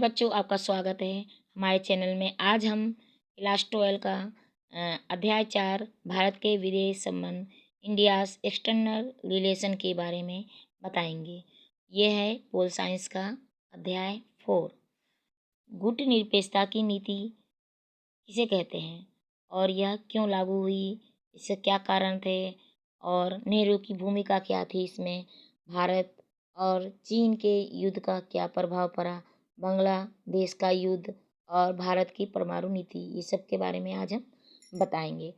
बच्चों, आपका स्वागत है हमारे चैनल में। आज हम क्लास 12 का अध्याय 4 भारत के विदेश संबंध इंडियाज एक्सटर्नल रिलेशन के बारे में बताएंगे। यह है पोल साइंस का अध्याय 4। गुटनिरपेक्षता की नीति किसे कहते हैं और यह क्यों लागू हुई, इसके क्या कारण थे और नेहरू की भूमिका क्या थी इसमें, भारत और चीन के युद्ध का क्या प्रभाव पड़ा, बांग्लादेश का युद्ध और भारत की परमाणु नीति, ये सब के बारे में आज हम बताएंगे।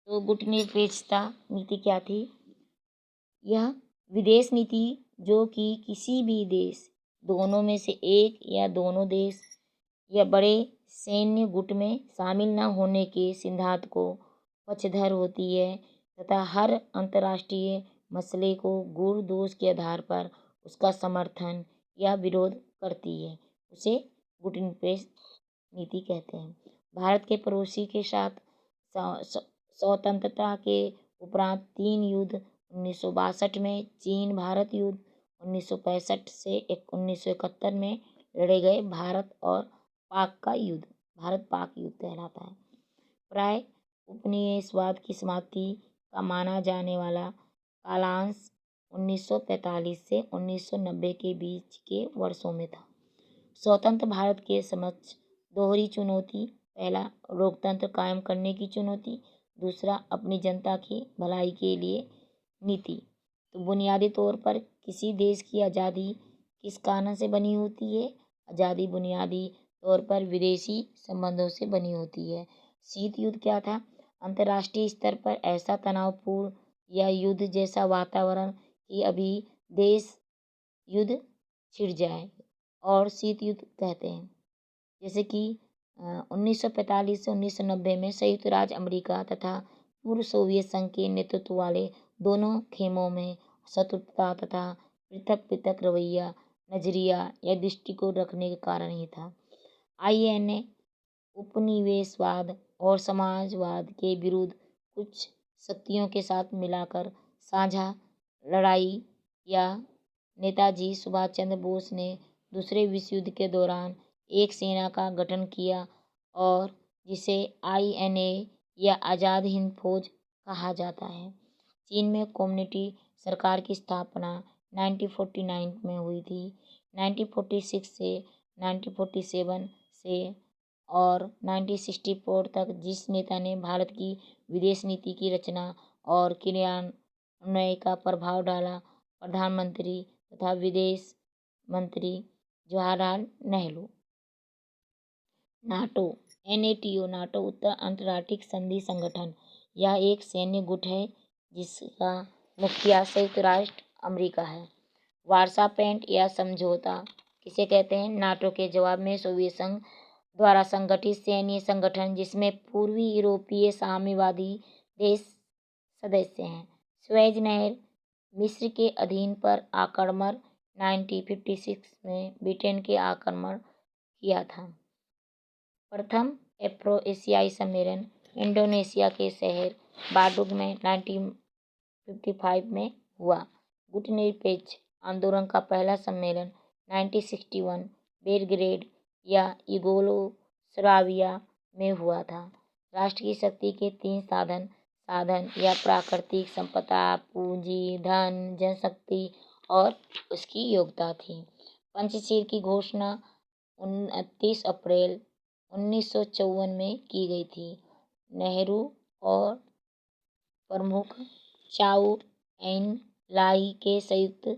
तो गुटनिरपेक्षता नीति क्या थी? यह विदेश नीति जो कि किसी भी देश, दोनों में से एक या दोनों देश या बड़े सैन्य गुट में शामिल न होने के सिद्धांत को पक्षधर होती है तथा हर अंतर्राष्ट्रीय मसले को गुण दोष के आधार पर उसका समर्थन या विरोध करती है, उसे गुटनिरपेक्ष नीति कहते हैं। भारत के पड़ोसी के साथ स्वतंत्रता के उपरांत 3 युद्ध 1962 में, चीन भारत युद्ध 1965 से 1971 में लड़े गए भारत और पाक का युद्ध भारत पाक युद्ध कहलाता है। प्राय उपनिवेशवाद की समाप्ति का माना जाने वाला कालांश 1945 से 1990 के बीच के वर्षों में था। स्वतंत्र भारत के समक्ष दोहरी चुनौती, पहला लोकतंत्र कायम करने की चुनौती, दूसरा अपनी जनता की भलाई के लिए नीति। तो बुनियादी तौर पर किसी देश की आज़ादी किस कारण से बनी होती है? आज़ादी बुनियादी तौर पर विदेशी संबंधों से बनी होती है। शीत युद्ध क्या था? अंतर्राष्ट्रीय स्तर पर ऐसा तनावपूर्ण या युद्ध जैसा वातावरण कि अभी देश युद्ध छिड़ जाए और शीत युद्ध कहते हैं। जैसे कि 1945 से 1990 में संयुक्त राज्य अमेरिका तथा पूर्व सोवियत संघ के नेतृत्व वाले दोनों खेमों में शत्रुता तथा पृथक पृथक रवैया, नजरिया या दृष्टिकोण रखने के कारण ही था। INA उपनिवेशवाद और समाजवाद के विरुद्ध कुछ शक्तियों के साथ मिलाकर साझा लड़ाई या नेताजी सुभाष चंद्र बोस ने दूसरे विश्व युद्ध के दौरान एक सेना का गठन किया और जिसे INA या आज़ाद हिंद फौज कहा जाता है। चीन में कम्युनिटी सरकार की स्थापना 1949 में हुई थी। 1946 से 1947 से और 1964 तक जिस नेता ने भारत की विदेश नीति की रचना और क्रियान्वयन का प्रभाव डाला, प्रधानमंत्री तथा विदेश मंत्री Jawaharlal Nehru. NATO NATO NATO उत्तर अंटार्कटिक संधि संगठन, यह एक सैन्य गुट है जिसका मुखिया संयुक्त राष्ट्र अमेरिका है। वार्सा पैक्ट या समझौता किसे कहते हैं? नाटो के जवाब में सोवियत संघ द्वारा संगठित सैन्य संगठन जिसमें पूर्वी यूरोपीय साम्यवादी देश सदस्य हैं। स्वेज नहर मिस्र के अधीन पर आक्रमण 1956 में ब्रिटेन के आक्रमण किया था। प्रथम एफ्रो एशियाई सम्मेलन इंडोनेशिया के शहर बांडुग में 1955 में हुआ। गुटनिरपेक्ष आंदोलन का पहला सम्मेलन 1961 बेलग्रेड या यूगोस्लाविया में हुआ था। राष्ट्र की शक्ति के 3 साधन या प्राकृतिक संपदा, पूंजी, धन, जनशक्ति और उसकी योग्यता थी। पंचशील की घोषणा 29 अप्रैल 1954 में की गई थी। नेहरू और प्रमुख चाउ एन लाई के संयुक्त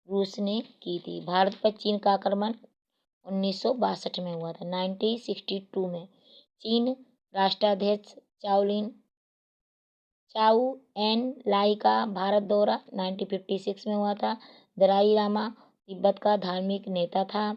रूस ने की थी। भारत पर चीन का आक्रमण 1962 में हुआ था। 1962 में चीन राष्ट्राध्यक्ष चाउ एन लाई का भारत दौरा 1956 में हुआ था। दलाई लामा तिब्बत का धार्मिक नेता था।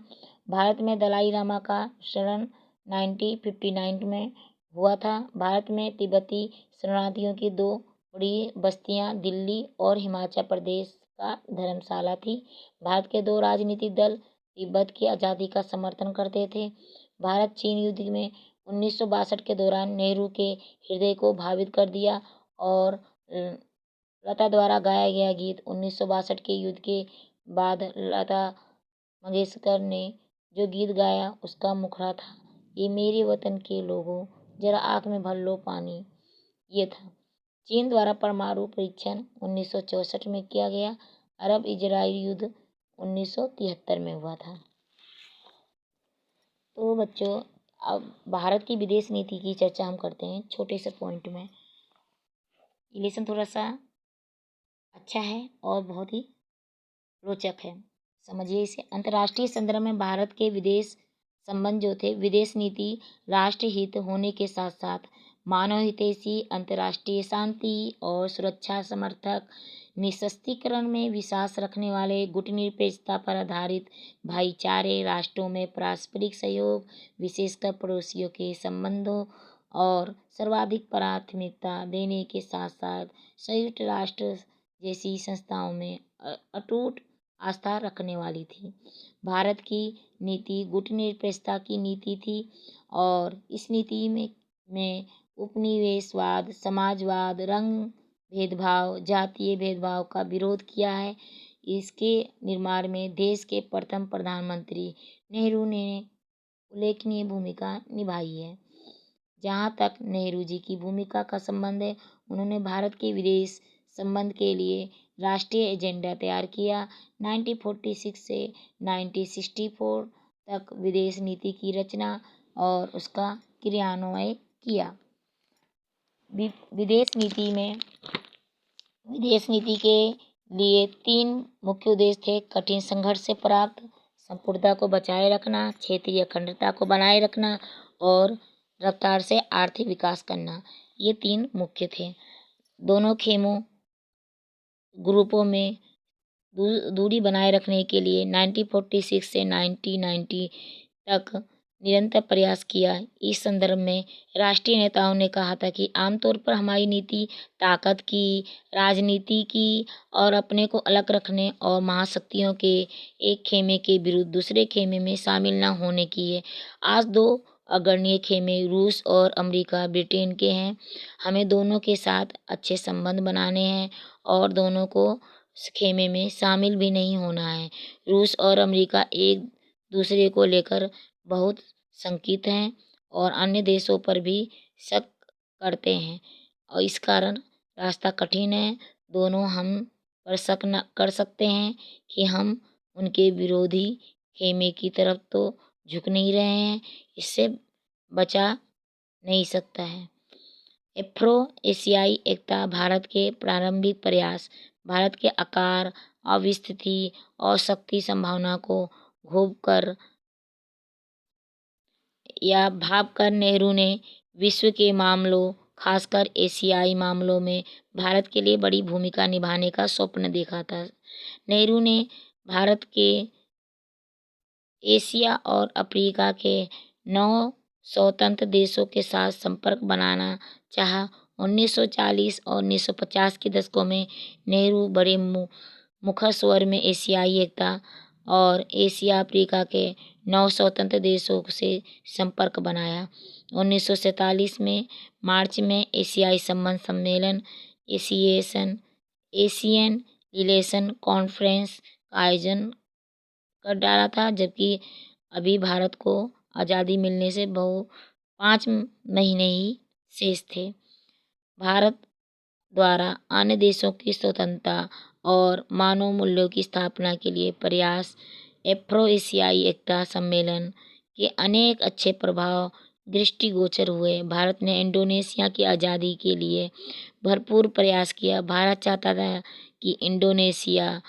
भारत में दलाई लामा का शरण 1959 में हुआ था। भारत में तिब्बती शरणार्थियों की 2 बड़ी बस्तियां दिल्ली और हिमाचल प्रदेश का धर्मशाला थी। भारत के 2 राजनीतिक दल तिब्बत की आज़ादी का समर्थन करते थे। भारत चीन युद्ध में 1962 के दौरान नेहरू के हृदय को भावित कर दिया और लता द्वारा गाया गया गीत 1962 के युद्ध के बाद लता मंगेशकर ने जो गीत गाया उसका मुखड़ा था, ये मेरे वतन के लोगों जरा आँख में भर लो पानी, ये था। चीन द्वारा परमाणु परीक्षण 1964 में किया गया। अरब इजराइल युद्ध 1973 में हुआ था। तो बच्चों, अब भारत की विदेश नीति की चर्चा हम करते हैं छोटे से पॉइंट में। ये लेसन थोड़ा सा अच्छा है और बहुत ही रोचक है, समझिए इसे। अंतर्राष्ट्रीय संदर्भ में भारत के विदेश संबंध जो थे, विदेश नीति राष्ट्र हित होने के साथ साथ मानव हितैषी, अंतर्राष्ट्रीय शांति और सुरक्षा समर्थक, निःशस्त्रीकरण में विश्वास रखने वाले, गुटनिरपेक्षता पर आधारित, भाईचारे, राष्ट्रों में पारस्परिक सहयोग, विशेषकर पड़ोसियों के संबंधों और सर्वाधिक प्राथमिकता देने के साथ साथ संयुक्त राष्ट्र जैसी संस्थाओं में अटूट आस्था रखने वाली थी। भारत की नीति गुटनिरपेक्षता की नीति थी और इस नीति में उपनिवेशवाद, समाजवाद, रंग भेदभाव, जातीय भेदभाव का विरोध किया है। इसके निर्माण में देश के प्रथम प्रधानमंत्री नेहरू ने उल्लेखनीय भूमिका निभाई है। जहाँ तक नेहरू जी की भूमिका का संबंध है, उन्होंने भारत के विदेश संबंध के लिए राष्ट्रीय एजेंडा तैयार किया। 1946 से 1964 तक विदेश नीति की रचना और उसका क्रियान्वयन किया। विदेश नीति के लिए 3 मुख्य उद्देश्य थे: कठिन संघर्ष से प्राप्त संपूर्णता को बचाए रखना, क्षेत्रीय अखंडता को बनाए रखना और रफ्तार से आर्थिक विकास करना। ये 3 मुख्य थे। दोनों खेमों ग्रुपों में दूरी बनाए रखने के लिए 1946 से 1990 तक निरंतर प्रयास किया। इस संदर्भ में राष्ट्रीय नेताओं ने कहा था कि आमतौर पर हमारी नीति ताकत की, राजनीति की और अपने को अलग रखने और महाशक्तियों के एक खेमे के विरुद्ध दूसरे खेमे में शामिल न होने की है। आज 2 अग्रणी खेमे रूस और अमेरिका, ब्रिटेन के हैं। हमें दोनों के साथ अच्छे संबंध बनाने हैं और दोनों को खेमे में शामिल भी नहीं होना है। रूस और अमेरिका एक दूसरे को लेकर बहुत शंकित हैं और अन्य देशों पर भी शक करते हैं और इस कारण रास्ता कठिन है। दोनों हम पर शक न कर सकते हैं कि हम उनके विरोधी खेमे की तरफ तो झुक नहीं रहे हैं, इससे बचा नहीं सकता है। एफ्रो एशियाई एकता भारत के प्रारंभिक प्रयास, भारत के आकार, अवस्थिति और शक्ति संभावना को घोंपकर या भांपकर नेहरू ने विश्व के मामलों, खासकर एशियाई मामलों में भारत के लिए बड़ी भूमिका निभाने का स्वप्न देखा था। नेहरू ने भारत के एशिया और अफ्रीका के 9 स्वतंत्र देशों के साथ संपर्क बनाना चाहा। 1940 और 1950 के दशकों में नेहरू बड़े मुखर स्वर में एशियाई एकता और एशिया अफ्रीका के 9 स्वतंत्र देशों से संपर्क बनाया। 1947 में मार्च में एशियाई संबंध सम्मेलन एशियन रिलेशन कॉन्फ्रेंस का आयोजन कर डाला था, जबकि अभी भारत को आज़ादी मिलने से 5 महीने ही शेष थे। भारत द्वारा अन्य देशों की स्वतंत्रता और मानव मूल्यों की स्थापना के लिए प्रयास, एफ्रो एशियाई एकता सम्मेलन के अनेक अच्छे प्रभाव दृष्टिगोचर हुए। भारत ने इंडोनेशिया की आज़ादी के लिए भरपूर प्रयास किया। भारत चाहता था कि इंडोनेशिया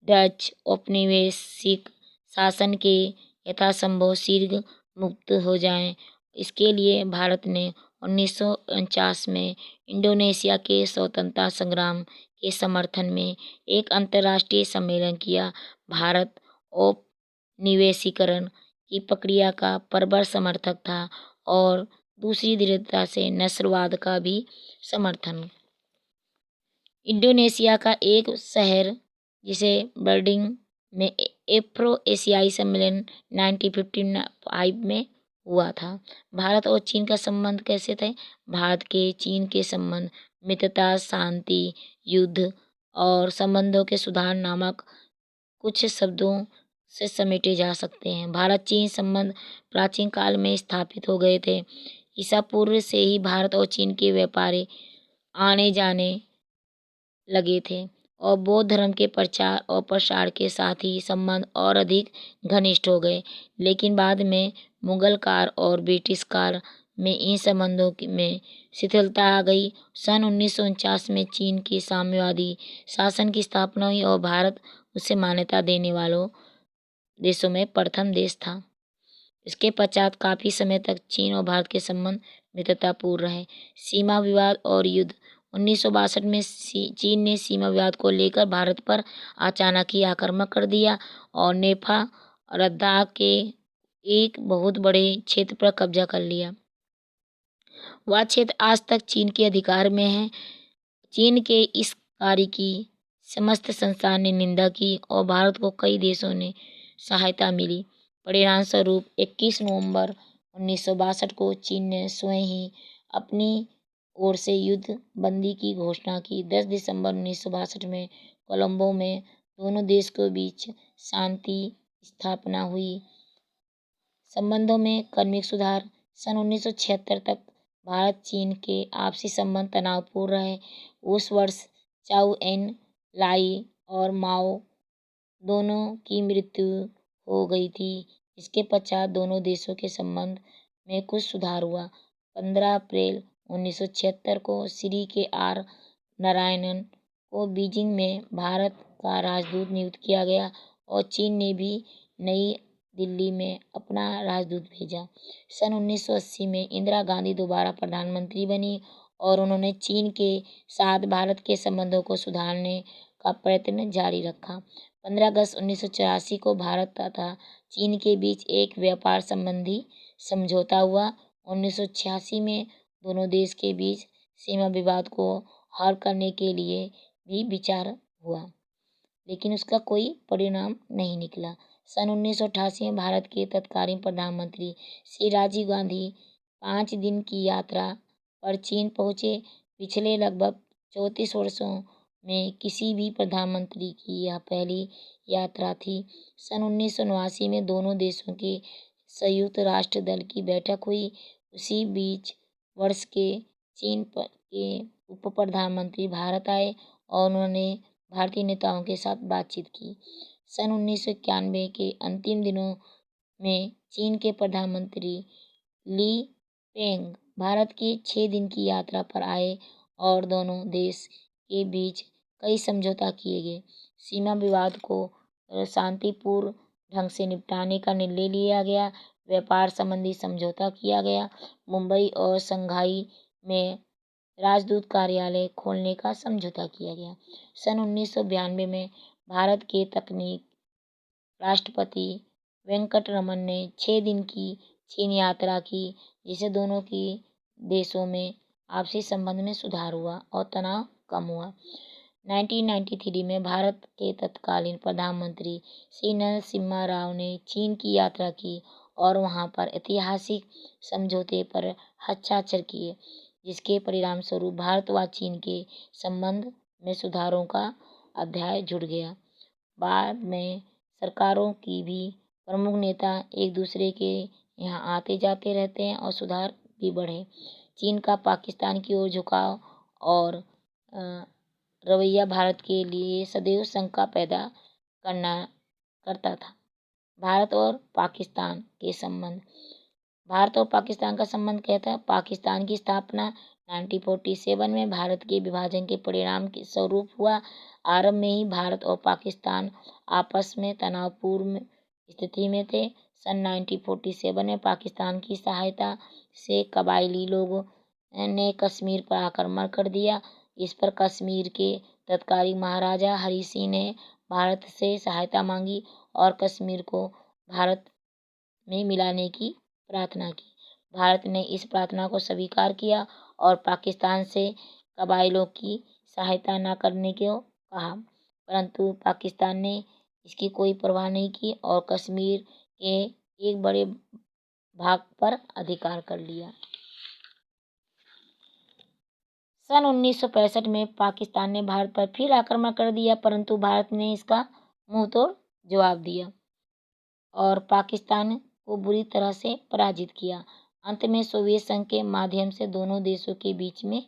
डच औपनिवेशिक शासन के यथासंभव शीघ्र मुक्त हो जाएं। इसके लिए भारत ने 1949 में इंडोनेशिया के स्वतंत्रता संग्राम के समर्थन में एक अंतर्राष्ट्रीय सम्मेलन किया। भारत औपनिवेशीकरण की प्रक्रिया का प्रबल समर्थक था और दूसरी दृढ़ता से नस्लवाद का भी समर्थन। इंडोनेशिया का एक शहर जिसे बर्डिंग में एफ्रो एशियाई सम्मेलन 1955 में हुआ था। भारत और चीन का संबंध कैसे थे? भारत के चीन के संबंध मित्रता, शांति, युद्ध और संबंधों के सुधार नामक कुछ शब्दों से समेटे जा सकते हैं। भारत चीन संबंध प्राचीन काल में स्थापित हो गए थे। ईसा पूर्व से ही भारत और चीन के व्यापारी आने जाने लगे थे और बौद्ध धर्म के प्रचार और प्रसार के साथ ही संबंध और अधिक घनिष्ठ हो गए। लेकिन बाद में मुगल काल और ब्रिटिश काल में इन संबंधों में शिथिलता आ गई। सन 1949 में चीन के साम्यवादी शासन की स्थापना हुई और भारत उसे मान्यता देने वालों देशों में प्रथम देश था। इसके पश्चात काफी समय तक चीन और भारत के संबंध मित्रतापूर्ण रहे। सीमा विवाद और युद्ध 1962 में चीन ने सीमा विवाद को लेकर भारत पर अचानक ही आक्रमण कर दिया और नेफा और लद्दाख के एक बहुत बड़े क्षेत्र पर कब्जा कर लिया। वह क्षेत्र आज तक चीन के अधिकार में है। चीन के इस कार्य की समस्त संस्थान ने निंदा की और भारत को कई देशों ने सहायता मिली। परिणाम स्वरूप 21 नवंबर 1962 को चीन ने स्वयं ही अपनी ओर से युद्ध बंदी की घोषणा की। 10 दिसंबर 1962 में कोलंबो में दोनों देश के बीच शांति स्थापना हुई। संबंधों में क्रमिक सुधार। सन 1976 तक भारत चीन के आपसी संबंध तनावपूर्ण रहे। उस वर्ष चाउ एन लाई और माओ दोनों की मृत्यु हो गई थी। इसके पश्चात दोनों देशों के संबंध में कुछ सुधार हुआ। 15 अप्रैल 1976 को श्री के आर नारायणन को बीजिंग में भारत का राजदूत नियुक्त किया गया और चीन ने भी नई दिल्ली में अपना राजदूत भेजा। सन 1980 में इंदिरा गांधी दोबारा प्रधानमंत्री बनी और उन्होंने चीन के साथ भारत के संबंधों को सुधारने का प्रयत्न जारी रखा। 15 अगस्त 1984 को भारत तथा चीन के बीच एक व्यापार संबंधी समझौता हुआ। 1986 में दोनों देश के बीच सीमा विवाद को हल करने के लिए भी विचार हुआ, लेकिन उसका कोई परिणाम नहीं निकला। सन 1988 में भारत के तत्कालीन प्रधानमंत्री श्री राजीव गांधी 5 दिन की यात्रा पर चीन पहुंचे। पिछले लगभग 34 वर्षों में किसी भी प्रधानमंत्री की यह पहली यात्रा थी। सन 1989 में दोनों देशों के संयुक्त राष्ट्र दल की बैठक हुई। उसी बीच वर्ष के चीन के उप प्रधानमंत्री भारत आए और उन्होंने भारतीय नेताओं के साथ बातचीत की। सन 1991 के अंतिम दिनों में चीन के प्रधानमंत्री ली पेंग भारत की 6 दिन की यात्रा पर आए और दोनों देश के बीच कई समझौता किए गए। सीमा विवाद को शांतिपूर्ण ढंग से निपटाने का निर्णय लिया गया। व्यापार संबंधी समझौता किया गया। मुंबई और शंघाई में राजदूत कार्यालय खोलने का समझौता किया गया। सन 1992 में भारत के तकनीक राष्ट्रपति वेंकटरमन ने 6 दिन की चीन यात्रा की, जिससे दोनों की देशों में आपसी संबंध में सुधार हुआ और तनाव कम हुआ। 1993 में भारत के तत्कालीन प्रधानमंत्री श्री नरसिम्हा राव ने चीन की यात्रा की और वहां पर ऐतिहासिक समझौते पर हस्ताक्षर किए, जिसके परिणाम स्वरूप भारत व चीन के संबंध में सुधारों का अध्याय जुड़ गया। बाद में सरकारों की भी प्रमुख नेता एक दूसरे के यहाँ आते जाते रहते हैं और सुधार भी बढ़े। चीन का पाकिस्तान की ओर झुकाव और रवैया भारत के लिए सदैव शंका पैदा करता था। भारत और पाकिस्तान के संबंध। भारत और पाकिस्तान का संबंध कहता है। पाकिस्तान की स्थापना 1947 में भारत के विभाजन के परिणाम के स्वरूप हुआ। आरंभ में ही भारत और पाकिस्तान आपस में तनावपूर्ण स्थिति में थे। सन 1947 में पाकिस्तान की सहायता से कबायली लोगों ने कश्मीर पर आक्रमण कर दिया। इस पर कश्मीर के तत्कालीन महाराजा हरि सिंह ने भारत से सहायता मांगी और कश्मीर को भारत में मिलाने की प्रार्थना की। भारत ने इस प्रार्थना को स्वीकार किया और पाकिस्तान से कबायलों की सहायता न करने को कहा, परंतु पाकिस्तान ने इसकी कोई परवाह नहीं की और कश्मीर के एक बड़े भाग पर अधिकार कर लिया। सन 1965 में पाकिस्तान ने भारत पर फिर आक्रमण कर दिया, परंतु भारत ने इसका मुंहतोड़ जवाब दिया। और पाकिस्तान को बुरी तरह से पराजित किया। अंत में सोवियत संघ के माध्यम से दोनों देशों के बीच में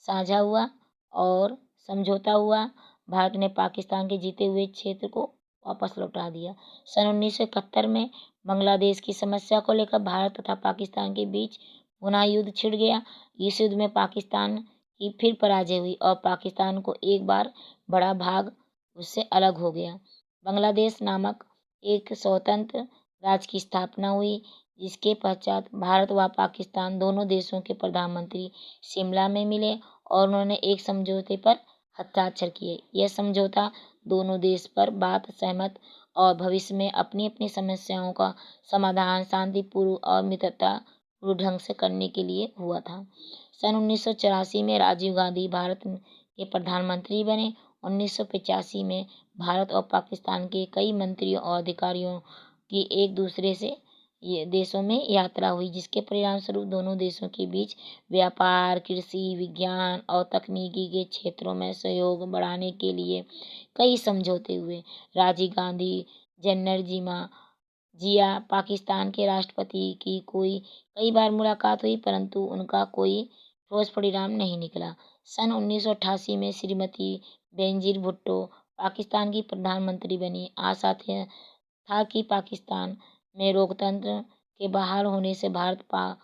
साझा हुआ और समझौता हुआ। भारत ने पाकिस्तान के जीते हुए क्षेत्र को वापस लौटा दिया। सन 1971 में बांग्लादेश की समस्या को लेकर भारत तथा पाकिस्तान के बीच पुनः युद्ध छिड़ गया। इस युद्ध में पाकिस्तान की फिर पराजय हुई और पाकिस्तान को एक बार बड़ा भाग उससे अलग हो गया। बांग्लादेश नामक एक स्वतंत्र राज्य की स्थापना हुई, जिसके पश्चात भारत व पाकिस्तान दोनों देशों के प्रधानमंत्री शिमला में मिले और उन्होंने एक समझौते पर हस्ताक्षर किए। यह समझौता दोनों देश पर बात सहमत और भविष्य में अपनी अपनी समस्याओं का समाधान शांतिपूर्ण और मित्रतापूर्ण ढंग से करने के लिए हुआ था। सन 1984 में राजीव गांधी भारत के प्रधानमंत्री बने। 1985 में भारत और पाकिस्तान के कई मंत्रियों और अधिकारियों की एक दूसरे से देशों में यात्रा हुई, जिसके परिणाम स्वरूप दोनों देशों के बीच व्यापार, कृषि, विज्ञान और तकनीकी के क्षेत्रों में सहयोग बढ़ाने के लिए कई समझौते हुए। राजीव गांधी, जनरल जिया पाकिस्तान के राष्ट्रपति की कई बार मुलाकात हुई, परंतु उनका कोई ठोस परिणाम नहीं निकला। सन 1988 में श्रीमती बेनजीर भुट्टो पाकिस्तान की प्रधानमंत्री बनी। आशा था कि पाकिस्तान में लोकतंत्र के बहाल होने से भारत पाक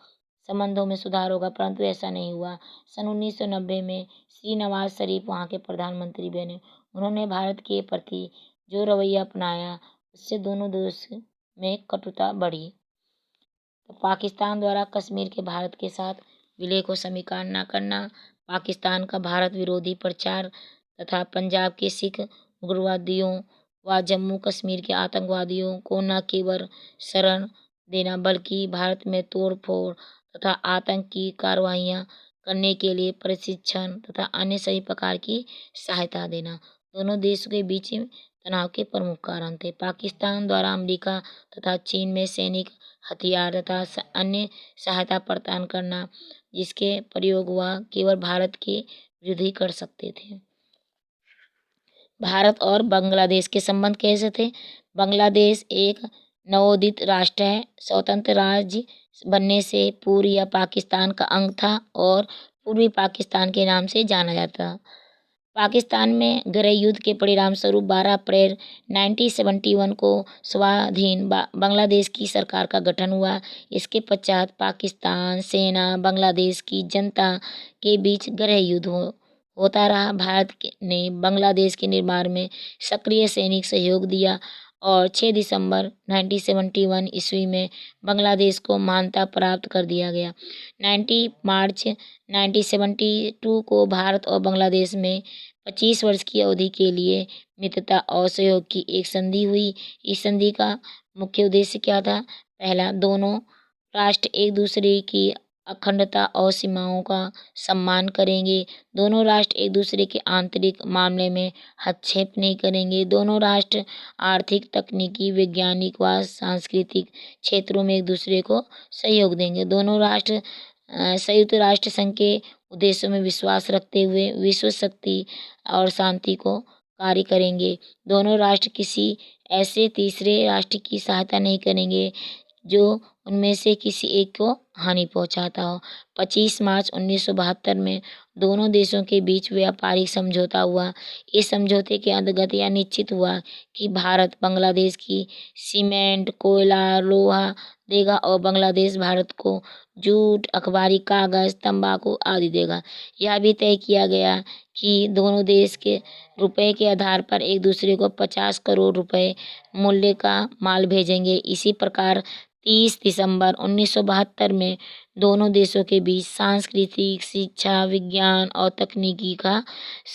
संबंधों में सुधार होगा, परंतु ऐसा नहीं हुआ। सन 1990 में श्री नवाज शरीफ वहां के प्रधानमंत्री बने। उन्होंने भारत के प्रति जो रवैया अपनाया, उससे दोनों देश में कटुता बढ़ी। तो पाकिस्तान द्वारा कश्मीर के भारत के साथ विलय को स्वीकार न करना, पाकिस्तान का भारत विरोधी प्रचार तथा पंजाब के सिख उग्रवादियों व जम्मू कश्मीर के आतंकवादियों को न केवल शरण देना बल्कि भारत में तोड़फोड़ तथा आतंक की कार्रवाइयाँ करने के लिए प्रशिक्षण तथा अन्य सभी प्रकार की सहायता देना दोनों देशों के बीच तनाव के प्रमुख कारण थे। पाकिस्तान द्वारा अमेरिका तथा चीन में सैनिक हथियार तथा अन्य सहायता प्रदान करना, जिसके प्रयोग वह केवल भारत के विरुद्ध ही कर सकते थे। भारत और बांग्लादेश के संबंध कैसे थे? बांग्लादेश एक नवोदित राष्ट्र है। स्वतंत्र राज्य बनने से पूर्व यह पाकिस्तान का अंग था और पूर्वी पाकिस्तान के नाम से जाना जाता। पाकिस्तान में गृह युद्ध के परिणाम स्वरूप 12 अप्रैल 1971 को स्वाधीन बांग्लादेश की सरकार का गठन हुआ। इसके पश्चात पाकिस्तान सेना बांग्लादेश की जनता के बीच गृह युद्ध होता रहा। भारत ने बांग्लादेश के निर्माण में सक्रिय सैनिक सहयोग दिया और 6 दिसंबर 1971 ईस्वी में बांग्लादेश को मान्यता प्राप्त कर दिया गया। 90 मार्च 1972 को भारत और बांग्लादेश में 25 वर्ष की अवधि के लिए मित्रता और सहयोग की एक संधि हुई। इस संधि का मुख्य उद्देश्य क्या था? पहला, दोनों राष्ट्र एक दूसरे की अखंडता और सीमाओं का सम्मान करेंगे। दोनों राष्ट्र एक दूसरे के आंतरिक मामले में हस्तक्षेप नहीं करेंगे। दोनों राष्ट्र आर्थिक, तकनीकी, वैज्ञानिक व सांस्कृतिक क्षेत्रों में एक दूसरे को सहयोग देंगे। दोनों राष्ट्र संयुक्त राष्ट्र संघ के उद्देश्यों में विश्वास रखते हुए विश्व शक्ति और शांति को कार्य करेंगे। दोनों राष्ट्र किसी ऐसे तीसरे राष्ट्र की सहायता नहीं करेंगे जो उनमें से किसी एक को हानि पहुंचाता हो। 25 मार्च 1972 में दोनों देशों के बीच व्यापारिक समझौता हुआ। इस समझौते के अंतर्गत यह निश्चित हुआ कि भारत बांग्लादेश की सीमेंट, कोयला, लोहा देगा और बांग्लादेश भारत को जूट, अखबारी कागज, तंबाकू आदि देगा। यह भी तय किया गया कि दोनों देश के रुपए के आधार पर एक दूसरे को 50 करोड़ रुपए मूल्य का माल भेजेंगे। इसी प्रकार 30 दिसंबर 1972 में दोनों देशों के बीच सांस्कृतिक, शिक्षा, विज्ञान और तकनीकी का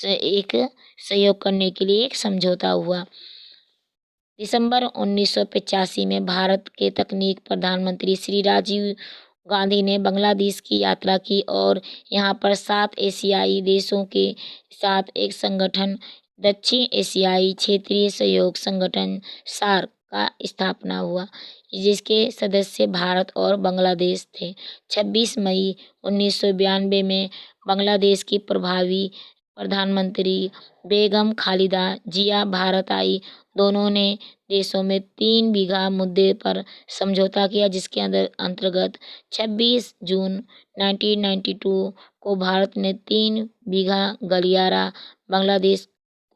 एक सहयोग करने के लिए एक समझौता हुआ। दिसंबर 1985 में भारत के तकनीक प्रधानमंत्री श्री राजीव गांधी ने बांग्लादेश की यात्रा की और यहाँ पर 7 एशियाई देशों के साथ एक संगठन दक्षिण एशियाई क्षेत्रीय सहयोग संगठन सार्क का स्थापना हुआ, जिसके सदस्य भारत और बांग्लादेश थे। 26 मई 1992 में बांग्लादेश की प्रभावी प्रधानमंत्री बेगम खालिदा जिया भारत आई। दोनों ने देशों में 3 बीघा मुद्दे पर समझौता किया, जिसके अंतर्गत 26 जून 1992 को भारत ने 3 बीघा गलियारा बांग्लादेश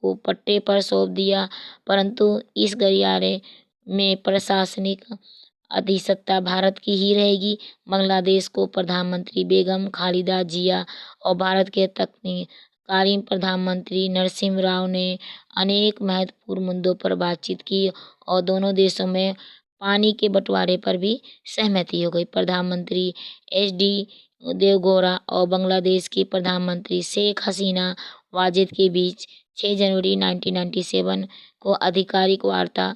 को पट्टे पर सौंप दिया, परंतु इस गलियारे में प्रशासनिक अधिसत्ता भारत की ही रहेगी। बांग्लादेश को प्रधानमंत्री बेगम खालिदा जिया और भारत के तत्कालीन प्रधानमंत्री नरसिम्हा राव ने अनेक महत्वपूर्ण मुद्दों पर बातचीत की और दोनों देशों में पानी के बंटवारे पर भी सहमति हो गई। प्रधानमंत्री HD देवगौड़ा और बांग्लादेश की प्रधानमंत्री शेख हसीना वाजेद के बीच 6 जनवरी 1997 को आधिकारिक वार्ता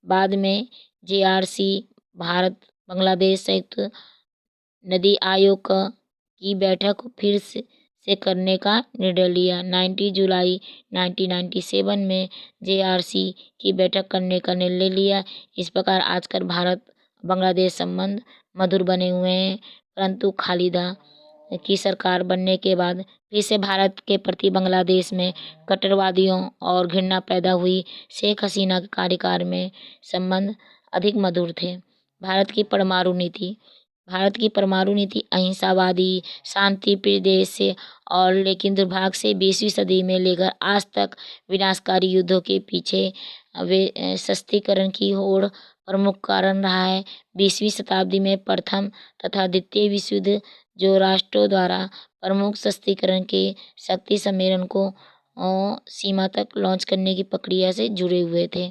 बाद में JRC भारत बांग्लादेश संयुक्त नदी आयोग की बैठक फिर से करने का निर्णय लिया। 19 जुलाई 1997 में JRC की बैठक करने का निर्णय लिया। इस प्रकार आजकल भारत बांग्लादेश संबंध मधुर बने हुए हैं, परंतु खालिदा की सरकार बनने के बाद फिर से भारत के प्रति बांग्लादेश में कट्टरवादियों और घृणा पैदा हुई। शेख हसीना के कार्यकाल में संबंध अधिक मधुर थे। भारत की परमाणु नीति अहिंसावादी, शांति प्रिय देश से और लेकिन दुर्भाग्य से 20वीं सदी में लेकर आज तक विनाशकारी युद्धों के पीछे वे सशक्तिकरण की होड़ प्रमुख कारण रहा है। 20वीं शताब्दी में प्रथम तथा द्वितीय विश्व युद्ध जो राष्ट्रों द्वारा प्रमुख सशक्तिकरण के शक्ति सम्मेलन को सीमा तक लॉन्च करने की प्रक्रिया से जुड़े हुए थे।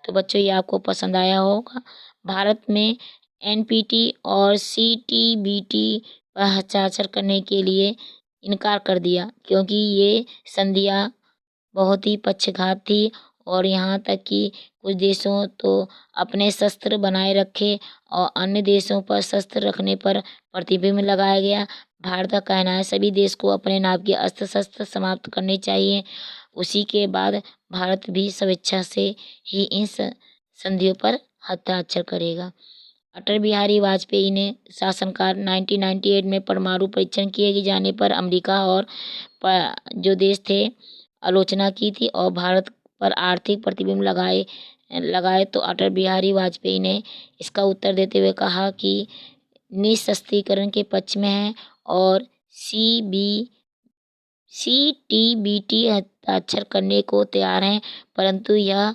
तो बच्चों, ये आपको पसंद आया होगा। भारत में NPT और CTBT पर हस्ताक्षर करने के लिए इनकार कर दिया, क्योंकि ये संधियाँ बहुत ही पक्षघात थी और यहाँ तक कि कुछ देशों तो अपने शस्त्र बनाए रखे और अन्य देशों पर शस्त्र रखने पर प्रतिबंध लगाया गया। भारत का कहना है सभी देश को अपने नाम के अस्त्र शस्त्र समाप्त करने चाहिए। उसी के बाद भारत भी स्वेच्छा से ही इन संधियों पर हस्ताक्षर करेगा। अटल बिहारी वाजपेयी ने शासनकाल 1998 में परमाणु परीक्षण किए जाने पर अमेरिका और जो देश थे आलोचना की थी और भारत पर आर्थिक प्रतिबंध लगाए तो अटल बिहारी वाजपेयी ने इसका उत्तर देते हुए कहा कि निःशस्त्रीकरण के पक्ष में है और CTBT हस्ताक्षर करने को तैयार हैं, परंतु यह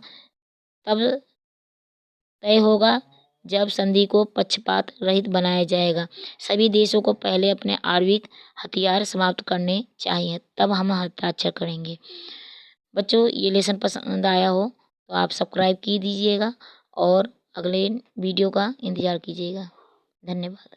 तब तय होगा जब संधि को पक्षपात रहित बनाया जाएगा। सभी देशों को पहले अपने आणविक हथियार समाप्त करने चाहिए, तब हम हस्ताक्षर करेंगे। बच्चों, ये लेसन पसंद आया हो तो आप सब्सक्राइब की दीजिएगा और अगले वीडियो का इंतज़ार कीजिएगा। धन्यवाद।